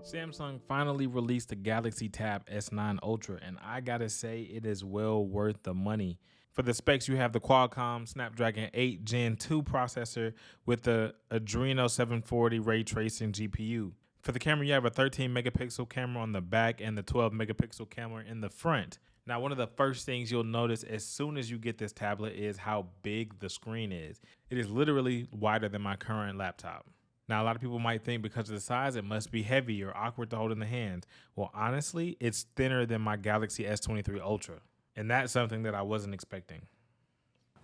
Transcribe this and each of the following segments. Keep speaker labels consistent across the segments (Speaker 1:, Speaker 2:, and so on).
Speaker 1: Samsung finally released the Galaxy Tab S9 Ultra, and I gotta say, it is well worth the money. For the specs, you have the Qualcomm Snapdragon 8 Gen 2 processor with the Adreno 740 ray tracing GPU. For the camera, you have a 13 megapixel camera on the back and the 12 megapixel camera in the front. Now, one of the first things you'll notice as soon as you get this tablet is how big the screen is. It is literally wider than my current laptop. Now, a lot of people might think because of the size, it must be heavy or awkward to hold in the hands. Well, honestly, it's thinner than my Galaxy S23 Ultra. And that's something that I wasn't expecting.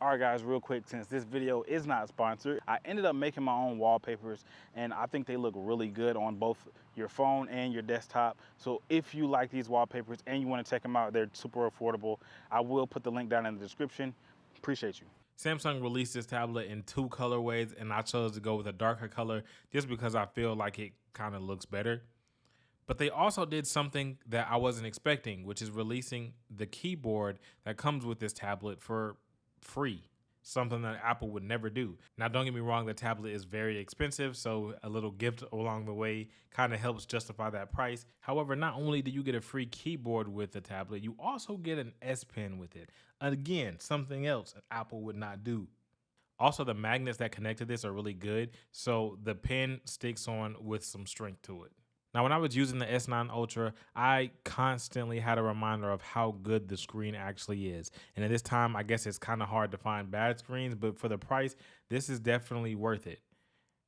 Speaker 2: All right, guys, real quick, since this video is not sponsored, I ended up making my own wallpapers, and I think they look really good on both your phone and your desktop. So if you like these wallpapers and you want to check them out, they're super affordable. I will put the link down in the description. Appreciate you.
Speaker 1: Samsung released this tablet in two colorways, and I chose to go with a darker color just because I feel like it kind of looks better. But they also did something that I wasn't expecting, which is releasing the keyboard that comes with this tablet for free, something that Apple would never do. Now, don't get me wrong, the tablet is very expensive, so a little gift along the way kind of helps justify that price. However, not only do you get a free keyboard with the tablet, you also get an S Pen with it. Again, something else Apple would not do. Also, the magnets that connect to this are really good, so the pen sticks on with some strength to it. Now, when I was using the S9 Ultra, I constantly had a reminder of how good the screen actually is. And at this time, I guess it's kind of hard to find bad screens, but for the price, this is definitely worth it.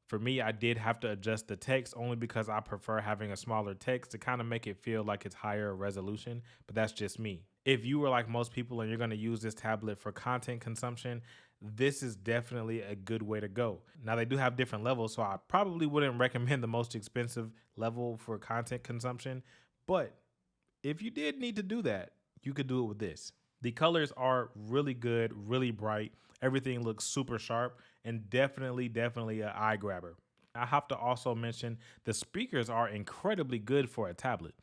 Speaker 1: For me, I did have to adjust the text only because I prefer having a smaller text to kind of make it feel like it's higher resolution, but that's just me. If you were like most people and you're going to use this tablet for content consumption, this is definitely a good way to go. Now, they do have different levels, so I probably wouldn't recommend the most expensive level for content consumption, but if you did need to do that, you could do it with this. The colors are really good, really bright. Everything looks super sharp and definitely an eye grabber. I have to also mention the speakers are incredibly good for a tablet.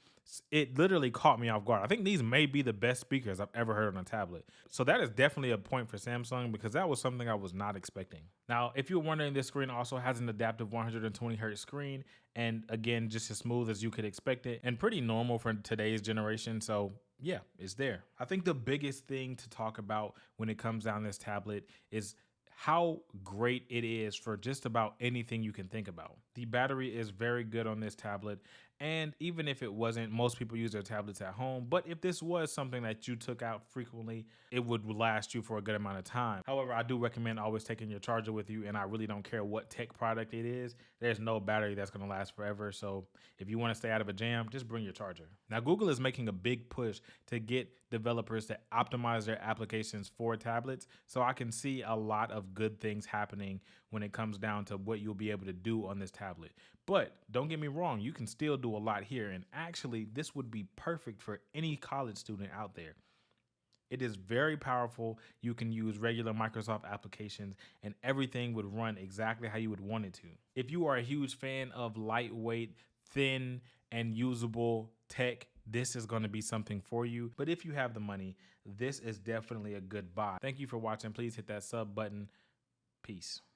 Speaker 1: It literally caught me off guard. I think these may be the best speakers I've ever heard on a tablet. So that is definitely a point for Samsung because that was something I was not expecting. Now, if you're wondering, this screen also has an adaptive 120 hertz screen. And again, just as smooth as you could expect it and pretty normal for today's generation. So yeah, it's there. I think the biggest thing to talk about when it comes down this tablet is how great it is for just about anything you can think about. The battery is very good on this tablet. And even if it wasn't, most people use their tablets at home. But if this was something that you took out frequently, it would last you for a good amount of time. However, I do recommend always taking your charger with you. And I really don't care what tech product it is. There's no battery that's going to last forever. So if you want to stay out of a jam, just bring your charger. Now, Google is making a big push to get developers to optimize their applications for tablets. So I can see a lot of good things happening when it comes down to what you'll be able to do on this tablet. But don't get me wrong, you can still do a lot here. And actually, this would be perfect for any college student out there. It is very powerful. You can use regular Microsoft applications and everything would run exactly how you would want it to. If you are a huge fan of lightweight, thin, and usable tech, this is going to be something for you. But if you have the money, this is definitely a good buy. Thank you for watching. Please hit that sub button. Peace.